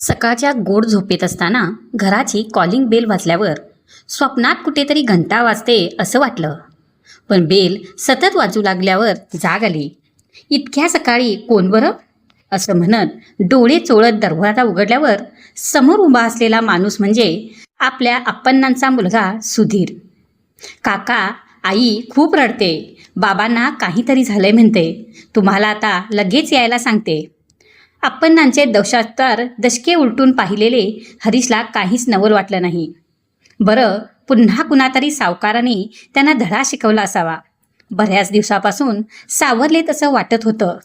सकाळच्या गोड झोपेत असताना घराची कॉलिंग बेल वाजल्यावर स्वप्नात कुठेतरी घंटा वाजते असं वाटलं. पण बेल सतत वाजू लागल्यावर जाग आली. इतक्या सकाळी कोण बरं असं म्हणत डोळे चोळत दरवाजा उघडल्यावर समोर उभा असलेला माणूस म्हणजे आपल्या अप्पण्णांचा मुलगा सुधीर. काका, आई खूप रडते, बाबांना काहीतरी झालंय म्हणते, तुम्हाला आता लगेच यायला सांगते. अप्पण्णांचे दशावतार दशके उलटून पाहिलेले हरीशला काहीच नवल वाटलं नाही. बरं, पुन्हा कुणातरी सावकाराने त्यांना धडा शिकवला असावा. बऱ्याच दिवसापासून सावरले तसं वाटत होतं.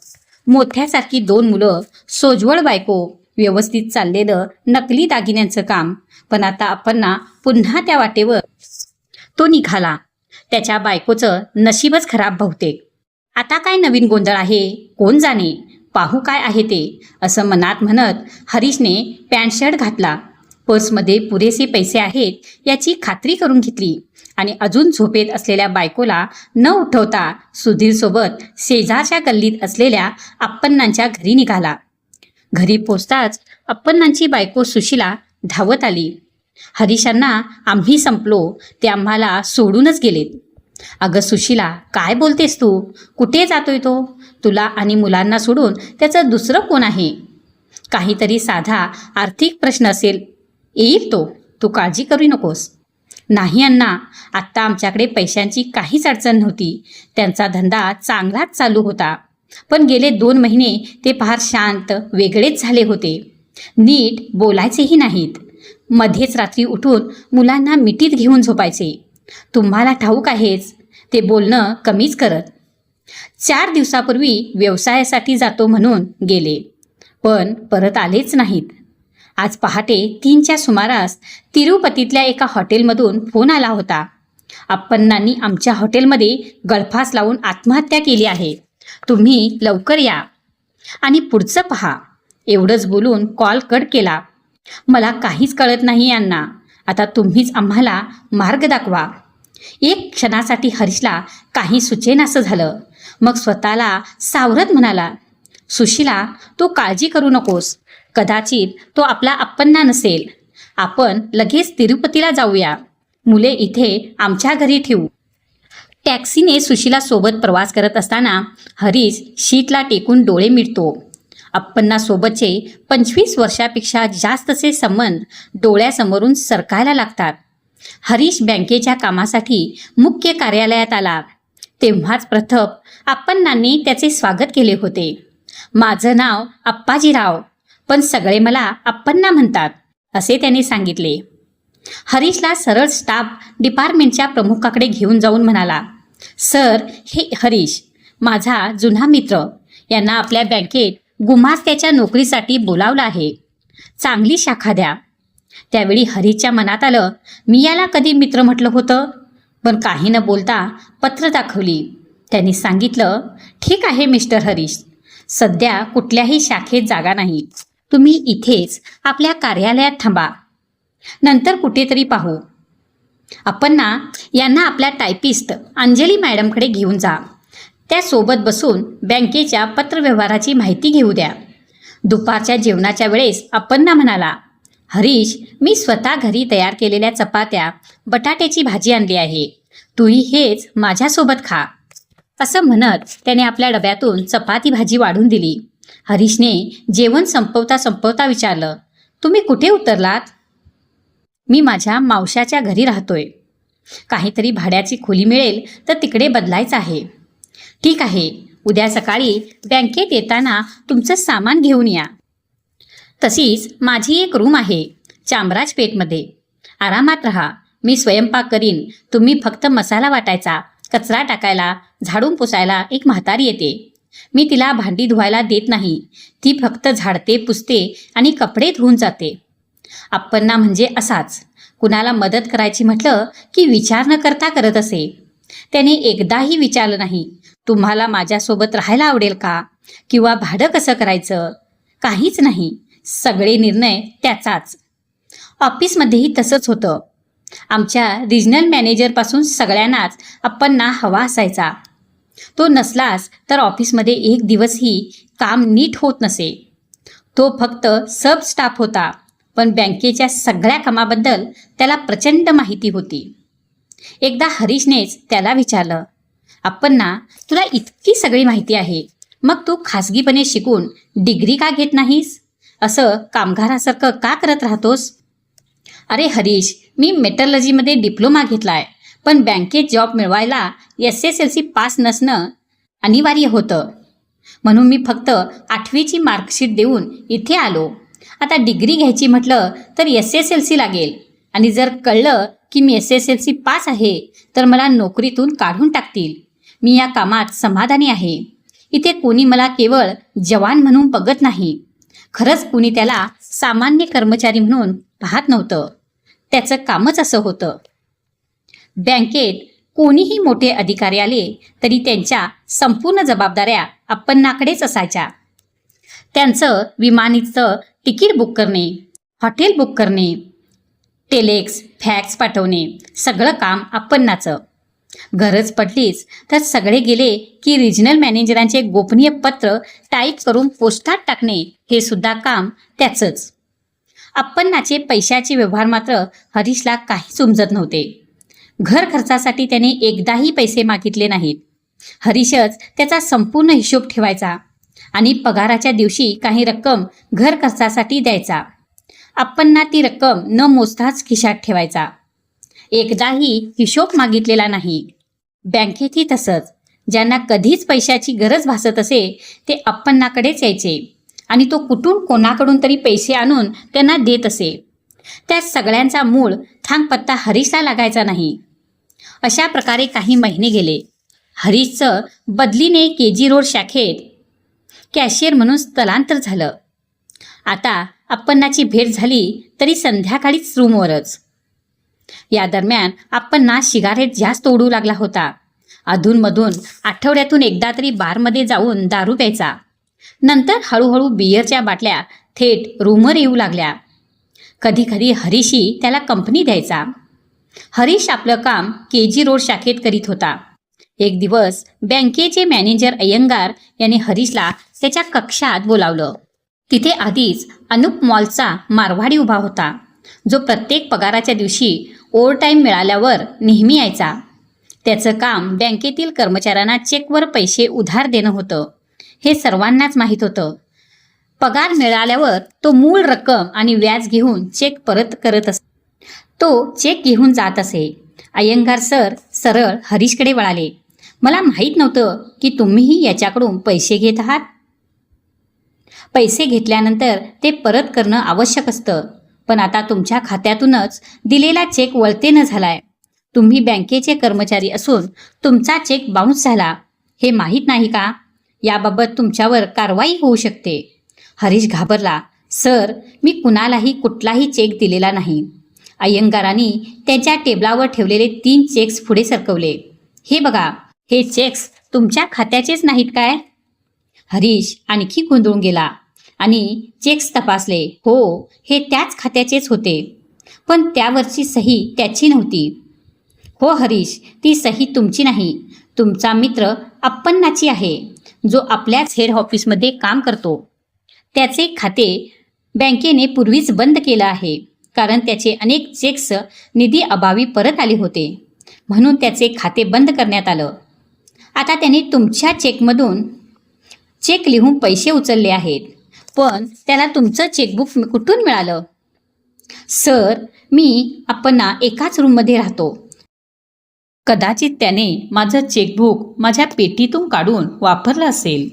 मोठ्यासारखी 2 मुलं, सोज्वळ बायको, व्यवस्थित चाललेलं नकली दागिन्यांचं काम. पण आता अप्पण्णा पुन्हा त्या वाटेवर तो निघाला. त्याच्या बायकोचं नशीबच खराब बहुतेक. आता काय नवीन गोंधळ आहे कोण जाणे, पाहू काय आहे ते, असं मनात म्हणत हरीशने पॅन्ट शर्ट घातला. पर्समध्ये पुरेसे पैसे आहेत याची खात्री करून घेतली आणि अजून झोपेत असलेल्या बायकोला न उठवता सुधीरसोबत शेजारच्या गल्लीत असलेल्या अप्पण्णांच्या घरी निघाला. घरी पोचताच अप्पण्णांची बायको सुशीला धावत आली. हरीशांना आम्ही संपलो, ते आम्हाला सोडूनच गेलेत. अगं सुशीला, काय बोलतेस तू? कुठे जातोय तो? तुला आणि मुलांना सोडून त्याचं दुसरं कोण आहे? काहीतरी साधा आर्थिक प्रश्न असेल, येईल तो, तू काळजी करू नकोस. नाही अण्णा, आत्ता आमच्याकडे पैशांची काहीच अडचण नव्हती. त्यांचा धंदा चांगलाच चालू होता. पण गेले 2 महिने ते फार शांत वेगळेच झाले होते. नीट बोलायचेही नाहीत. मध्येच रात्री उठून मुलांना मिठीत घेऊन झोपायचे. तुम्हाला ठाऊक आहेच, ते बोलणं कमीच करत. 4 दिवसापूर्वी व्यवसायासाठी जातो म्हणून गेले, पण परत आलेच नाहीत. आज पहाटे 3च्या सुमारास तिरुपतीतल्या एका हॉटेलमधून फोन आला होता. अप्पण्णांनी आमच्या हॉटेलमध्ये गळफास लावून आत्महत्या केली आहे, तुम्ही लवकर या आणि पुढचं पहा. एवढंच बोलून कॉल कट केला. मला काहीच कळत नाही अण्णा, आता तुम्हीच आम्हाला मार्ग दाखवा. एक क्षणासाठी हरीशला काही सुचेनासं झालं. मग स्वतःला सावरत म्हणाला, सुशीला, तू काळजी करू नकोस. कदाचित तो आपला अप्पण्णा नसेल. आपण लगेच तिरुपतीला जाऊया. मुले इथे आमच्या घरी ठेवू. टॅक्सीने सुशीला सोबत प्रवास करत असताना हरीश शीटला टेकून डोळे मिटतो. अप्पण्णासोबतचे 25 वर्षापेक्षा जास्तचे संबंध डोळ्यासमोरून सरकायला लागतात. हरीश बँकेच्या कामासाठी मुख्य कार्यालयात आला. तेव्हाच प्रथम अप्पण्णांनी त्याचे स्वागत केले होते. माझं नाव अप्पाजीराव, पण सगळे मला अप्पण्णा म्हणतात, असे त्याने सांगितले. हरीशला सरळ स्टाफ डिपार्टमेंटच्या प्रमुखाकडे घेऊन जाऊन म्हणाला, सर, हे हरीश माझा जुना मित्र, यांना आपल्या बँकेत गुमास्त्याच्या नोकरीसाठी बोलावलं आहे. चांगली शाखा द्या. त्यावेळी हरीशच्या मनात आलं, मी याला कधी मित्र म्हटलं होतं. पण काही न बोलता पत्र दाखवली. त्यांनी सांगितलं, ठीक आहे मिस्टर हरीश, सध्या कुठल्याही शाखेत जागा नाही. तुम्ही इथेच आपल्या कार्यालयात थांबा, नंतर कुठेतरी पाहू. अप्पण्णा यांना आपल्या टायपिस्ट अंजली मॅडमकडे घेऊन जा. त्यासोबत बसून बँकेच्या पत्रव्यवहाराची माहिती घेऊ द्या. दुपारच्या जेवणाच्या वेळेस अप्पण्णा म्हणाला, हरीश, मी स्वतः घरी तयार केलेल्या चपात्या, बटाट्याची भाजी आणली आहे, तूही हेच माझ्यासोबत खा. असं म्हणत त्याने आपल्या डब्यातून चपाती भाजी वाढून दिली. हरीशने जेवण संपवता विचारलं, तुम्ही कुठे उतरलात? मी माझ्या मावशाच्या घरी राहतोय. काहीतरी भाड्याची खोली मिळेल तर तिकडे बदलायचं आहे. ठीक आहे, उद्या सकाळी बँकेत येताना तुमचं सामान घेऊन या. तशीच माझी एक रूम आहे चामराजपेठमध्ये. आरामात राहा, मी स्वयंपाक करीन. तुम्ही फक्त मसाला वाटायचा, कचरा टाकायला, झाडून पुसायला एक म्हातारी येते. मी तिला भांडी धुवायला देत नाही. ती फक्त झाडते, पुसते आणि कपडे धुवून जाते. अप्पण्णा म्हणजे असाच, कुणाला मदत करायची म्हटलं की विचार न करता करत असे. त्याने एकदाही विचारलं नाही, तुम्हाला माझ्यासोबत राहायला आवडेल का, किंवा भाडं कसं करायचं, काहीच नाही. सगळे निर्णय त्याचाच. ऑफिसमध्येही तसंच होतं. आमच्या रिजनल मॅनेजरपासून सगळ्यांनाच अप्पण्णा हवा असायचा. तो नसलास तर ऑफिसमध्ये एक दिवसही काम नीट होत नसे. तो फक्त सब स्टाफ होता, पण बँकेच्या सगळ्या कामाबद्दल त्याला प्रचंड माहिती होती. एकदा हरीशनेच त्याला विचारलं, अप्पण्णा, तुला इतकी सगळी माहिती आहे, मग तू खासगीपणे शिकून डिग्री का घेत नाहीस? असं कामगारासारखं का करत राहतोस? अरे हरीश, मी मेटलर्जीमध्ये डिप्लोमा घेतलाय, पण बँकेत जॉब मिळवायला SSLC पास नसणं अनिवार्य होतं. म्हणून मी फक्त 8वीची मार्कशीट देऊन इथे आलो. आता डिग्री घ्यायची म्हटलं तर SSLC लागेल, आणि जर कळलं की मी SSLC पास आहे तर मला नोकरीतून काढून टाकतील. मी या कामात समाधानी आहे. इथे कोणी मला केवळ जवान म्हणून बघत नाही. खरंच कुणी त्याला सामान्य कर्मचारी म्हणून पाहत नव्हतं. त्याचं कामच असं होतं. बँकेत कोणीही मोठे अधिकारी आले तरी त्यांच्या संपूर्ण जबाबदाऱ्या अप्पण्णाकडेच असायच्या. त्यांचं विमानाचं तिकीट बुक करणे, हॉटेल बुक करणे, टेलेक्स, फॅक्स पाठवणे, सगळं काम अप्पण्णाचं. गरज पडलीच तर सगळे गेले की रिजनल मॅनेजरांचे गोपनीय पत्र टाईप करून पोस्टात टाकणे हे सुद्धा काम त्याचंच. अप्पण्णाचे पैशाचे व्यवहार मात्र हरीशला काहीच उमजत नव्हते. घर खर्चासाठी त्याने एकदाही पैसे मागितले नाहीत. हरीशच त्याचा संपूर्ण हिशोब ठेवायचा आणि पगाराच्या दिवशी काही रक्कम घर खर्चासाठी द्यायचा. अप्पण्णा ती रक्कम न मोजताच खिशात ठेवायचा. एकदाही हिशोब मागितलेला नाही. बँकेतही तसंच. ज्यांना कधीच पैशाची गरज भासत असे ते अप्पण्णाकडेच यायचे आणि तो कुठून कोणाकडून तरी पैसे आणून त्यांना देत असे. त्या सगळ्यांचा मूळ थांगपत्ता हरीशला लागायचा नाही. अशा प्रकारे काही महिने गेले. हरीशचं बदलीने KG रोड शाखेत कॅशियर म्हणून स्थलांतर झालं. आता अप्पण्णाची भेट झाली तरी संध्याकाळीच रूमवरच. या दरम्यान अप्पण्णा सिगारेट जास्त ओढू लागला होता. अधूनमधून आठवड्यातून एकदा तरी बारमध्ये जाऊन दारू प्यायचा. नंतर हळूहळू बियरच्या बाटल्या थेट रूमवर येऊ लागल्या. कधी कधी हरीशही त्याला कंपनी द्यायचा. हरीश आपलं काम KG रोड शाखेत करीत होता. एक दिवस बँकेचे मॅनेजर अय्यंगार यांनी हरीशला त्याच्या कक्षात बोलावलं. तिथे आधीच अनुप मॉलचा मारवाडी उभा होता, जो प्रत्येक पगाराच्या दिवशी ओव्हरटाईम मिळाल्यावर नेहमी यायचा. त्याचं काम बँकेतील कर्मचाऱ्यांना चेकवर पैसे उधार देणं होतं. हे सर्वांनाच माहीत होतं. पगार मिळाल्यावर तो मूळ रक्कम आणि व्याज घेऊन चेक परत करत असे. तो चेक घेऊन जात असे. अय्यंगार सर सरळ हरीशकडे वळाले. मला माहीत नव्हतं की तुम्हीही याच्याकडून पैसे घेत आहात. पैसे घेतल्यानंतर ते परत करणं आवश्यक असतं, पण आता तुमच्या खात्यातूनच दिलेला चेक वळते झालाय. तुम्ही बँकेचे कर्मचारी असून तुमचा चेक बाउन्स झाला हे माहीत नाही का? याबाबत तुमच्यावर कारवाई होऊ शकते. हरीश घाबरला. सर, मी कुणालाही कुठलाही चेक दिलेला नाही. अय्यंगारांनी त्यांच्या टेबलावर ठेवलेले 3 चेक्स पुढे सरकवले. हे बघा, हे चेक्स तुमच्या खात्याचेच नाहीत काय? हरीश आणखी गोंधळून गेला आणि चेक्स तपासले. हो, हे त्याच खात्याचेच होते, पण त्यावरची सही त्याची नव्हती. हो हरीश, ती सही तुमची नाही, तुमचा मित्र अप्पण्णाची आहे, जो आपल्याच हेड ऑफिसमध्ये काम करतो. त्याचे खाते बँकेने पूर्वीच बंद केलं आहे, कारण त्याचे अनेक चेक्स निधी अभावी परत आले होते, म्हणून त्याचे खाते बंद करण्यात आलं. आता त्याने तुमच्या चेकमधून चेक लिहून पैसे उचलले आहेत, पण त्याला तुमचं चेकबुक कुठून मिळालं? सर, मी अप्पण्णा एकाच रूममध्ये राहतो. कदाचित त्याने माझं चेकबुक माझ्या पेटीतून काढून वापरलं असेल.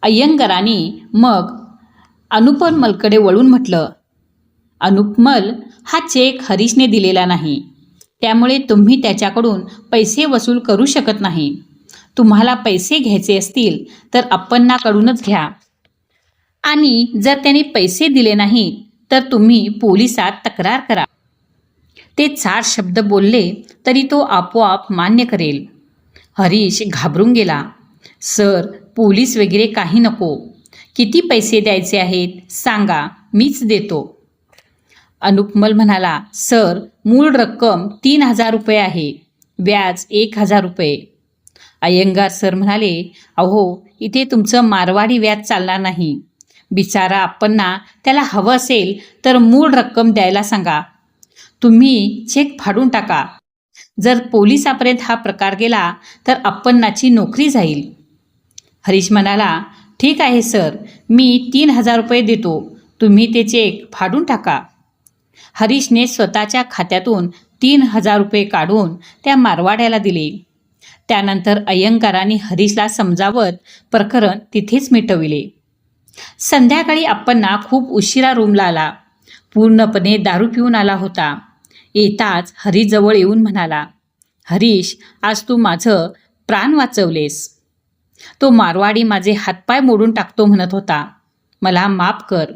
अय्यंगारांनी मग अनुपमलकडे वळून म्हटलं, अनुपमल, हा चेक हरीशने दिलेला नाही, त्यामुळे तुम्ही त्याच्याकडून पैसे वसूल करू शकत नाही. तुम्हाला पैसे घ्यायचे असतील तर अप्पण्णाकडूनच घ्या, आणि जर त्याने पैसे दिले नाहीत तर तुम्ही पोलिसात तक्रार करा. ते 4 शब्द बोलले तरी तो आपोआप मान्य करेल. हरीश घाबरून गेला. सर, पोलीस वगैरे काही नको. किती पैसे द्यायचे आहेत सांगा, मीच देतो. अनुपमल म्हणाला, सर, मूळ रक्कम 3000 रुपये आहे, व्याज 1000 रुपये. अय्यंगार सर म्हणाले, अहो, इथे तुमचं मारवाडी व्याज चालणार नाही. बिचारा अप्पण्णा त्याला हवं असेल तर मूळ रक्कम द्यायला सांगा. तुम्ही चेक फाडून टाका. जर पोलिसापर्यंत हा प्रकार गेला तर अप्पण्णाची नोकरी जाईल. हरीश म्हणाला, ठीक आहे सर, मी 3,000 रुपये देतो. तुम्ही ते चेक फाडून टाका. हरीशने स्वतःच्या खात्यातून 3,000 रुपये काढून त्या मारवाड्याला दिले. त्यानंतर अय्यंगारांनी हरीशला समजावत प्रकरण तिथेच मिटविले. संध्याकाळी अप्पण्णा खूप उशिरा रूमला आला. पूर्णपणे दारू पिऊन आला होता. येताच हरीश जवळ येऊन म्हणाला, हरीश, आज तू माझं प्राण वाचवलेस. तो मारवाडी माझे हातपाय मोडून टाकतो म्हणत होता. मला माफ कर.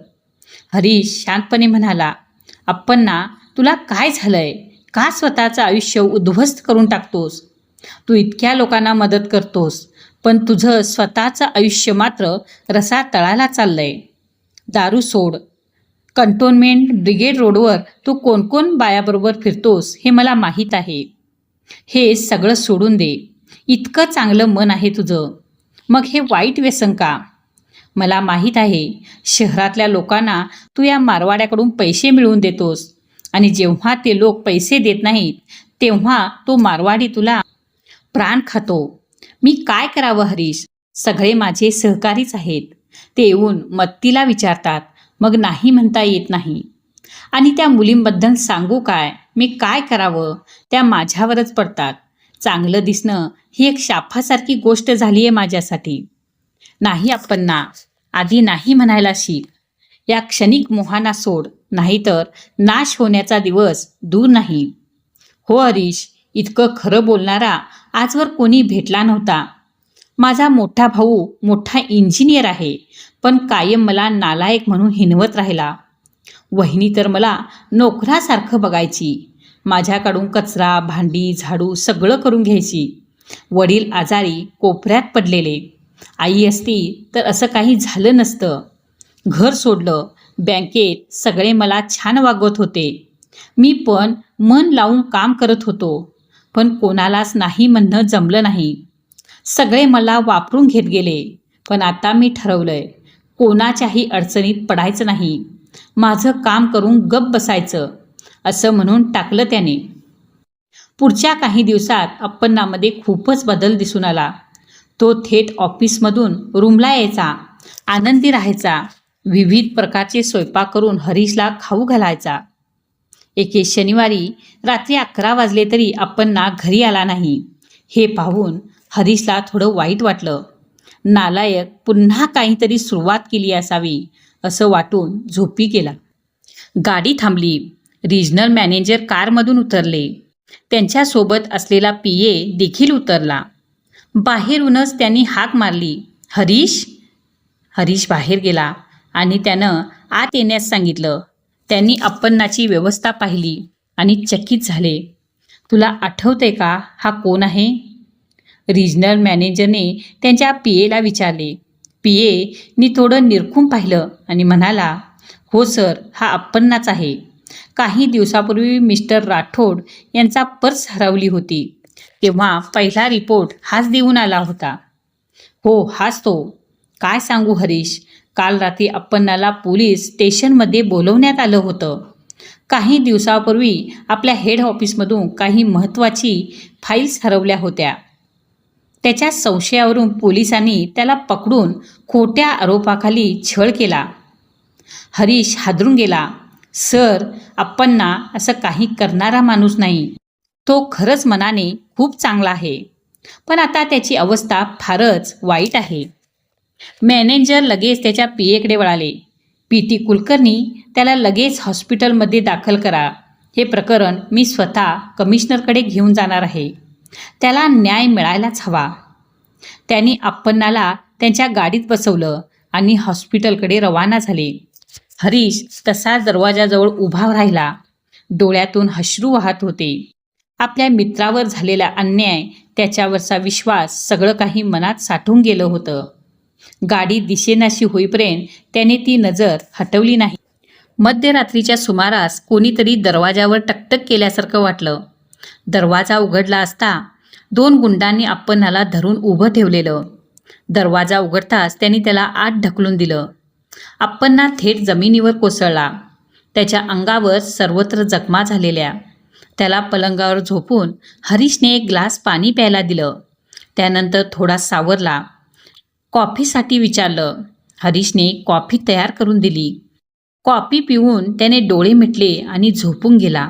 हरीश शांतपणे म्हणाला, अप्पण्णा, तुला काय झालंय? का स्वतःचं आयुष्य उद्ध्वस्त करून टाकतोस? तू इतक्या लोकांना मदत करतोस, पण तुझं स्वतःचं आयुष्य मात्र रसातळाला चाललंय. दारू सोड. कंटोन्मेंट ब्रिगेड रोडवर तू कोण बायाबरोबर फिरतोस हे मला माहीत आहे. हे सगळं सोडून दे. इतकं चांगलं मन आहे तुझं, मग हे वाईट व्यसन का? मला माहीत आहे, शहरातल्या लोकांना तू या मारवाड्याकडून पैसे मिळवून देतोस आणि जेव्हा ते लोक पैसे देत नाहीत तेव्हा तो मारवाडी तुला प्राण खातो. मी काय करावं हरीश? सगळे माझे सहकारीच आहेत. ते येऊन मत्तीला विचारतात, मग नाही म्हणता येत नाही. आणि त्या मुलींबद्दल सांगू काय? मी काय करावं? त्या माझ्यावरच पडतात. चांगलं दिसणं ही एक शापासारखी गोष्ट झाली आहे माझ्यासाठी. नाही अप्पण्णा, आधी नाही म्हणायला शिक. या क्षणिक मोहाना सोड, नाहीतर नाश होण्याचा दिवस दूर नाही. हो हरीश, इतकं खरं बोलणारा आजवर कोणी भेटला नव्हता. माझा मोठा भाऊ मोठा इंजिनियर आहे, पण कायम मला नालायक म्हणून हिणवत राहिला. वहिनी तर मला नोकरासारखं बघायची. माझ्याकडून कचरा, भांडी, झाडू सगळं करून घ्यायची. वडील आजारी कोपऱ्यात पडलेले. आई असती तर असं काही झालं नसतं. घर सोडलं. बँकेत सगळे मला छान वागवत होते. मी पण मन लावून काम करत होतो, पण कोणालाच नाही म्हणणं जमलं नाही. सगळे मला वापरून घेत गेले. पण आता मी ठरवलंय, कोणाच्याही अडचणीत पडायचं नाही. माझं काम करून गप्प बसायचं, असं म्हणून टाकलं त्याने. पुढच्या काही दिवसात अप्पण्णामध्ये खूपच बदल दिसून आला. तो थेट ऑफिसमधून रूमला यायचा, आनंदी राहायचा. विविध प्रकारचे स्वयंपाक करून हरीशला खाऊ घालायचा. एके शनिवारी रात्री 11 वाजले तरी अप्पण्णा घरी आला नाही. हे पाहून हरीशला थोडं वाईट वाटलं. नालायक पुन्हा काहीतरी सुरुवात केली असावी असं वाटून झोपी गेला. गाडी थांबली. रिजनल मॅनेजर कारमधून उतरले. त्यांच्यासोबत असलेला PA देखील उतरला. बाहेरूनच त्यांनी हाक मारली, हरीश. हरीश बाहेर गेला आणि त्यानं आत येण्यास सांगितलं. त्यांनी अप्पण्णाची व्यवस्था पाहिली आणि चकित झाले. तुला आठवते का हा कोण आहे? रिजनल मॅनेजरने त्यांच्या PAला विचारले. PAनी थोडं निरखून पाहिलं आणि म्हणाला, हो सर, हा अप्पण्णाच आहे. काही दिवसापूर्वी मिस्टर राठोड यांचा पर्स हरवली होती, तेव्हा पहिला रिपोर्ट हाच देऊन आला होता. हो, हाच तो. काय सांगू हरीश, काल रात्री अप्पण्णाला पोलीस स्टेशनमध्ये बोलवण्यात आलं होतं. काही दिवसापूर्वी आपल्या हेड ऑफिसमधून काही महत्त्वाची फाईल्स हरवल्या होत्या. त्याच्या संशयावरून पोलिसांनी त्याला पकडून खोट्या आरोपाखाली छळ केला. हरीश हादरून गेला. सर, अप्पण्णा असं काही करणारा माणूस नाही. तो खरंच मनाने खूप चांगला आहे, पण आता त्याची अवस्था फारच वाईट आहे. मॅनेजर लगेच त्याच्या PAकडे वळाले. PT कुलकर्णी, त्याला लगेच हॉस्पिटलमध्ये दाखल करा. हे प्रकरण मी स्वतः कमिशनरकडे घेऊन जाणार आहे. त्याला न्याय मिळायलाच हवा. त्यांनी अप्पण्णाला त्यांच्या गाडीत बसवलं आणि हॉस्पिटलकडे रवाना झाले. हरीश तसाच दरवाजाजवळ उभा राहिला. डोळ्यातून अश्रू वाहत होते. आपल्या मित्रावर झालेला अन्याय, त्याच्यावरचा विश्वास सगळं काही मनात साठून गेलं होतं. गाडी दिसेनाशी होईपर्यंत त्याने ती नजर हटवली नाही. मध्यरात्रीच्या सुमारास कोणीतरी दरवाजावर टकटक केल्यासारखं वाटलं. दरवाजा उघडला असता 2 गुंडांनी अप्पण्णाला धरून उभं ठेवलेलं. दरवाजा उघडताच त्यांनी त्याला आत ढकलून दिलं. अप्पण्णा थेट जमिनीवर कोसळला. त्याच्या अंगावर सर्वत्र जखमा झालेल्या. त्याला पलंगावर झोपून हरीशने एक ग्लास पाणी प्यायला दिलं. त्यानंतर थोडा सावरला. कॉफीसाठी विचारलं. हरीशने कॉफी तयार करून दिली. कॉफी पिऊन त्याने डोळे मिटले आणि झोपून गेला.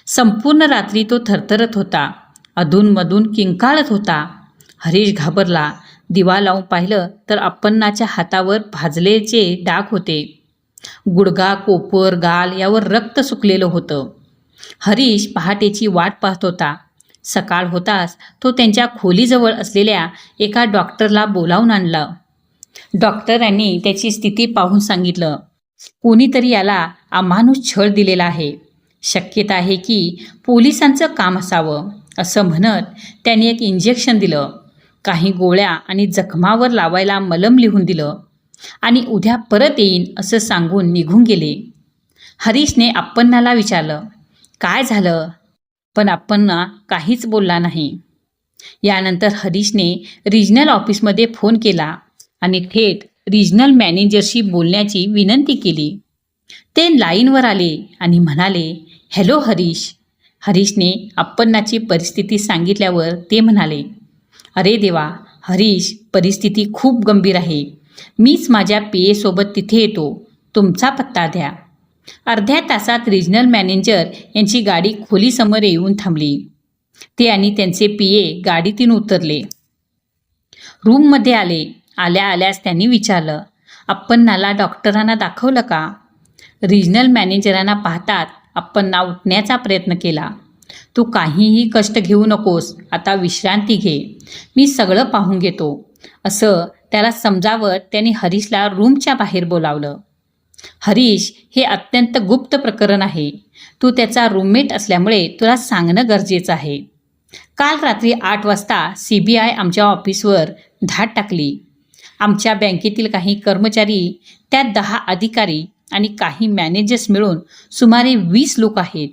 संपूर्ण रात्री तो थरथरत होता. अधूनमधून किंकाळत होता. हरीश घाबरला. दिवा लावून पाहिलं तर अप्पण्णाच्या हातावर भाजलेचे डाग होते. गुडघा, कोपर, गाल यावर रक्त सुकलेलं होतं. हरीश पहाटेची वाट पाहत होता. सकाळ होताच तो त्यांच्या खोलीजवळ असलेल्या एका डॉक्टरला बोलावून आणला. डॉक्टरांनी त्याची स्थिती पाहून सांगितलं, कोणीतरी याला अमानुष छळ दिलेला आहे. शक्यता आहे की पोलिसांचं काम असावं. असं म्हणत त्यांनी एक इंजेक्शन दिलं. काही गोळ्या आणि जखमावर लावायला मलम लिहून दिलं आणि उद्या परत येईन असं सांगून निघून गेले. हरीशने अप्पण्णाला विचारलं, काय झालं? पण अप्पण्णा काहीच बोलला नाही. यानंतर हरीशने रिजनल ऑफिसमध्ये फोन केला आणि थेट रिजनल मॅनेजरशी बोलण्याची विनंती केली. ते लाईनवर आले आणि म्हणाले, हॅलो हरीश. हरीशने अप्पण्णाची परिस्थिती सांगितल्यावर ते म्हणाले, अरे देवा हरीश, परिस्थिती खूप गंभीर आहे. मीच माझ्या PA सोबत तिथे येतो. तुमचा पत्ता द्या. अर्ध्या तासात रिजनल मॅनेजर यांची गाडी खोलीसमोर येऊन थांबली. ते आणि त्यांचे PA गाडीतून उतरले. रूममध्ये आले. आल्या आल्यास त्यांनी विचारलं, अप्पण्णाला डॉक्टरांना दाखवलं का? रिजनल मॅनेजरांना पाहतात अप्पण्णा उठण्याचा प्रयत्न केला. तू काहीही कष्ट घेऊ नकोस, आता विश्रांती घे. मी सगळं पाहून घेतो. असं त्याला समजावत त्यांनी हरीशला रूमच्या बाहेर बोलावलं. हरीश, हे अत्यंत गुप्त प्रकरण आहे. तू त्याचा रूममेट असल्यामुळे तुला सांगणं गरजेचं आहे. काल रात्री 8 वाजता CBI आमच्या ऑफिसवर धाड टाकली. आमच्या बँकेतील काही कर्मचारी, त्यात 10 अधिकारी आणि काही मॅनेजर्स मिळून सुमारे 20 लोक आहेत.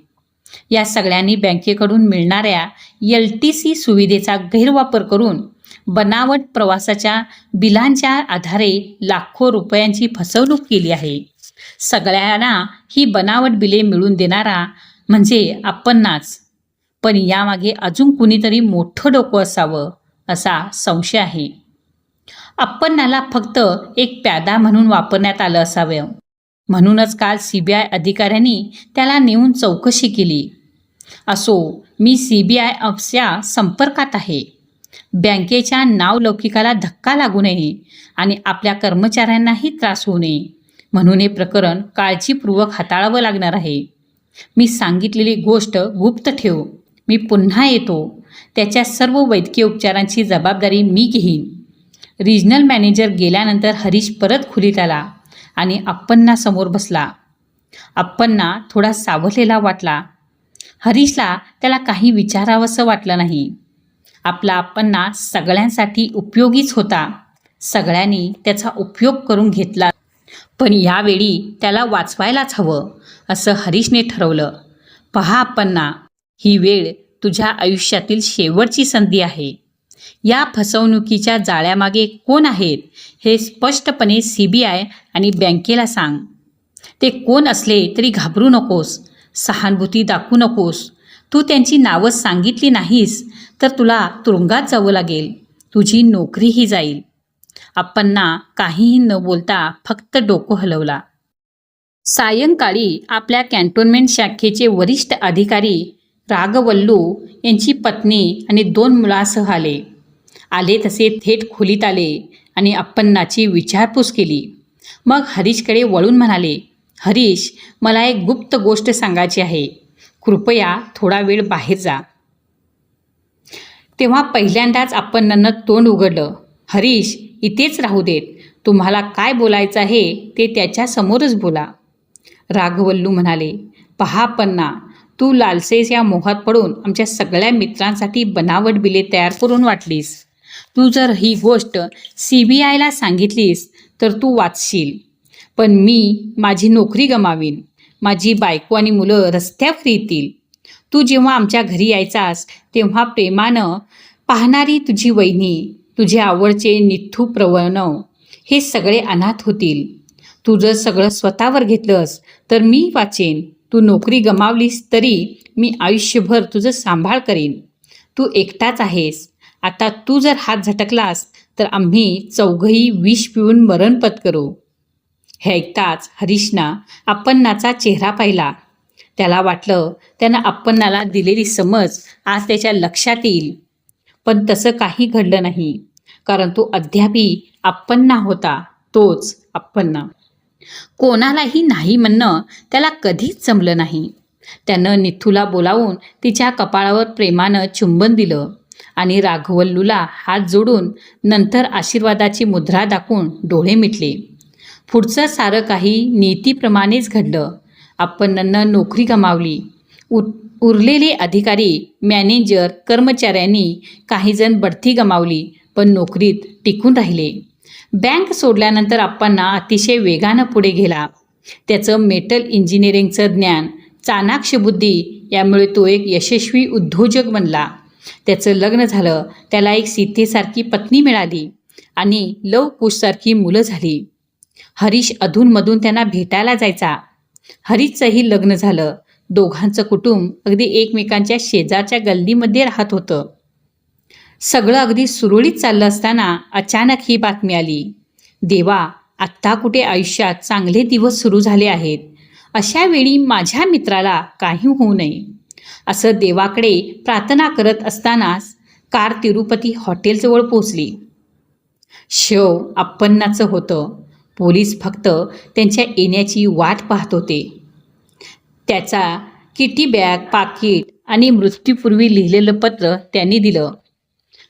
या सगळ्यांनी बँकेकडून मिळणाऱ्या LTC सुविधेचा गैरवापर करून बनावट प्रवासाच्या बिलांच्या आधारे लाखो रुपयांची फसवणूक केली आहे. सगळ्यांना ही बनावट बिले मिळवून देणारा म्हणजे अप्पण्णाच. पण यामागे अजून कुणीतरी मोठं डोकं असावं असा संशय आहे. अप्पण्णाला फक्त एक प्यादा म्हणून वापरण्यात आलं असावं. म्हणूनच काल CBI अधिकाऱ्यांनी त्याला नेऊन चौकशी केली. असो, मी CBI ऑफिसच्या संपर्कात आहे. बँकेच्या नावलौकिकाला धक्का लागू नये आणि आपल्या कर्मचाऱ्यांनाही त्रास होऊ नये म्हणून हे प्रकरण काळजीपूर्वक हाताळावं लागणार आहे. मी सांगितलेली गोष्ट गुप्त ठेव. मी पुन्हा येतो. त्याच्या सर्व वैद्यकीय उपचारांची जबाबदारी मी घेईन. रिजनल मॅनेजर गेल्यानंतर हरीश परत खोलीत आला आणि अप्पण्णा समोर बसला. अप्पण्णा थोडा सावरलेला वाटला. हरीशला त्याला काही विचारावंसं वाटलं नाही. आपला अप्पण्णा सगळ्यांसाठी उपयोगीच होता. सगळ्यांनी त्याचा उपयोग करून घेतला. पण यावेळी त्याला वाचवायलाच हवं असं हरीशने ठरवलं. पहा अप्पण्णा, ही वेळ तुझ्या आयुष्यातील शेवटची संधी आहे. या फसवणुकीच्या जाळ्यामागे कोण आहेत हे स्पष्टपणे CBI आणि बँकेला सांग. ते कोण असले तरी घाबरू नकोस. सहानुभूती दाखवू नकोस. तू त्यांची नावं सांगितली नाहीस तर तुला तुरुंगात जावं लागेल. तुझी नोकरीही जाईल. अप्पण्णा काहीही न बोलता फक्त डोकं हलवला. सायंकाळी आपल्या कॅन्टोन्मेंट शाखेचे वरिष्ठ अधिकारी राघवल्लू यांची पत्नी आणि 2 मुलांसह आले तसे थेट खोलीत आले आणि अप्पण्णाची विचारपूस केली. मग हरीशकडे वळून म्हणाले, हरीश, मला एक गुप्त गोष्ट सांगायची आहे. कृपया थोडा वेळ बाहेर जा. तेव्हा पहिल्यांदाच अप्पण्णानं तोंड उघडलं. हरीश, इथेच राहू देत. तुम्हाला काय बोलायचं आहे ते त्याच्यासमोरच बोला. राघवल्लू म्हणाले, पहा अप्पण्णा, तू लालसेच्या मोहात पडून आमच्या सगळ्या मित्रांसाठी बनावट बिले तयार करून वाटलीस. तू जर ही गोष्ट CBIला सांगितलीस तर तू वाचशील. पण मी माझी नोकरी गमावीन. माझी बायको आणि मुलं रस्त्यावर येतील. तू जेव्हा आमच्या घरी यायचास तेव्हा प्रेमानं पाहणारी तुझी वहिनी, तुझे आवडचे निथू प्रणव हे सगळे अनाथ होतील. तू जर सगळं स्वतःवर घेतलंस तर मी वाचेन. तू नोकरी गमावलीस तरी मी आयुष्यभर तुझं सांभाळ करीन. तू एकटाच आहेस. आता तू जर हात झटकलास तर आम्ही चौघही विष पिऊन मरण पत्करू. हे ऐकताच हरीशना अप्पण्णाचा चेहरा पाहिला. त्याला वाटलं त्यानं अप्पण्णाला दिलेली समज आज त्याच्या लक्षात येईल. पण तसं काही घडलं नाही, कारण तो अद्यापही अप्पण्णा होता, तोच अप्पण्णा. कोणालाही नाही म्हणणं त्याला कधीच जमलं नाही. त्यानं निथूला बोलावून तिच्या कपाळावर प्रेमानं चुंबन दिलं आणि राघवल्लूला हात जोडून नंतर आशीर्वादाची मुद्रा दाखवून डोळे मिटले. पुढचं सारं काही नीतीप्रमाणेच घडलं. अप्पण्णानं नोकरी गमावली. उरलेले अधिकारी, मॅनेजर, कर्मचाऱ्यांनी काहीजण बढती गमावली, पण नोकरीत टिकून राहिले. बँक सोडल्यानंतर अप्पण्णा अतिशय वेगानं पुढे गेला. त्याचं मेटल इंजिनिअरिंगचं ज्ञान, चाणाक्ष बुद्धी यामुळे तो एक यशस्वी उद्योजक बनला. त्याचं लग्न झालं. त्याला एक सीतेसारखी पत्नी मिळाली आणि लव कुशसारखी मुलं झाली. हरीश अधूनमधून त्यांना भेटायला जायचा. हरीशचंही लग्न झालं. दोघांचं कुटुंब अगदी एकमेकांच्या शेजारच्या गल्लीमध्ये राहत होतं. सगळं अगदी सुरळीत चाललं असताना अचानक ही बातमी आली. देवा, आत्ता कुठे आयुष्यात चांगले दिवस सुरू झाले आहेत. अशा वेळी माझ्या मित्राला काही होऊ नये असं देवाकडे प्रार्थना करत असतानाच कार तिरुपती हॉटेलजवळ पोचली. शव अप्पण्णाचं होतं. पोलीस फक्त त्यांच्या येण्याची वाट पाहत होते. त्याचा किटी बॅग, पाकिट आणि मृत्यूपूर्वी लिहिलेलं पत्र त्यांनी दिलं.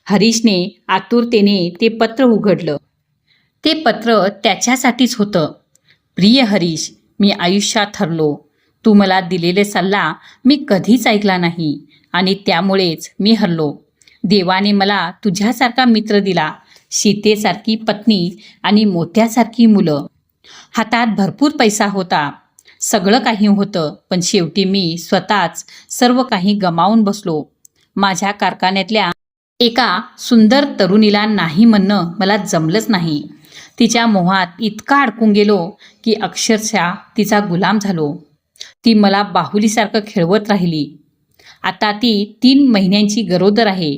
हरीशने आतुरतेने ते पत्र उघडलं. ते पत्र त्याच्यासाठीच होतं. प्रिय हरीश, मी आयुष्यात हरलो. तू मला दिलेले सल्ला मी कधीच ऐकला नाही आणि त्यामुळेच मी हरलो. देवाने मला तुझ्यासारखा मित्र दिला, सीतेसारखी पत्नी आणि मोत्यासारखी मुलं. हातात भरपूर पैसा होता, सगळं काही होतं, पण शेवटी मी स्वतःच सर्व काही गमावून बसलो. माझ्या कारखान्यातल्या एका सुंदर तरुणीला नाही म्हणणं मला जमलंच नाही. तिच्या मोहात इतका अडकून गेलो की अक्षरशः तिचा गुलाम झालो. ती मला बाहुलीसारखं खेळवत राहिली. आता ती 3 महिन्यांची गरोदर आहे.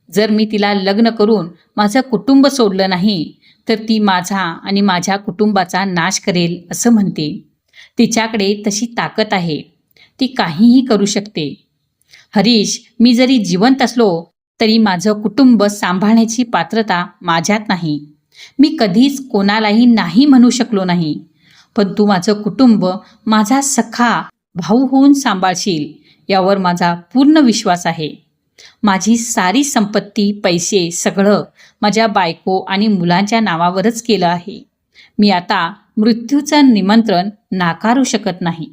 जर मी तिला लग्न करून माझं कुटुंब सोडलं नाही तर ती माझा आणि माझ्या कुटुंबाचा नाश करेल असं म्हणते. तिच्याकडे तशी ताकद आहे. ती काहीही करू शकते. हरीश, मी जरी जिवंत असलो तरी माझं कुटुंब सांभाळण्याची पात्रता माझ्यात नाही. मी कधीच कोणालाही नाही म्हणू शकलो नाही. पण तू माझं कुटुंब माझा सखा भाऊ होऊन सांभाळशील यावर माझा पूर्ण विश्वास आहे. माझी सारी संपत्ती, पैसे सगळं माझ्या बायको आणि मुलांच्या नावावरच केलं आहे. मी आता मृत्यूचं निमंत्रण नाकारू शकत नाही.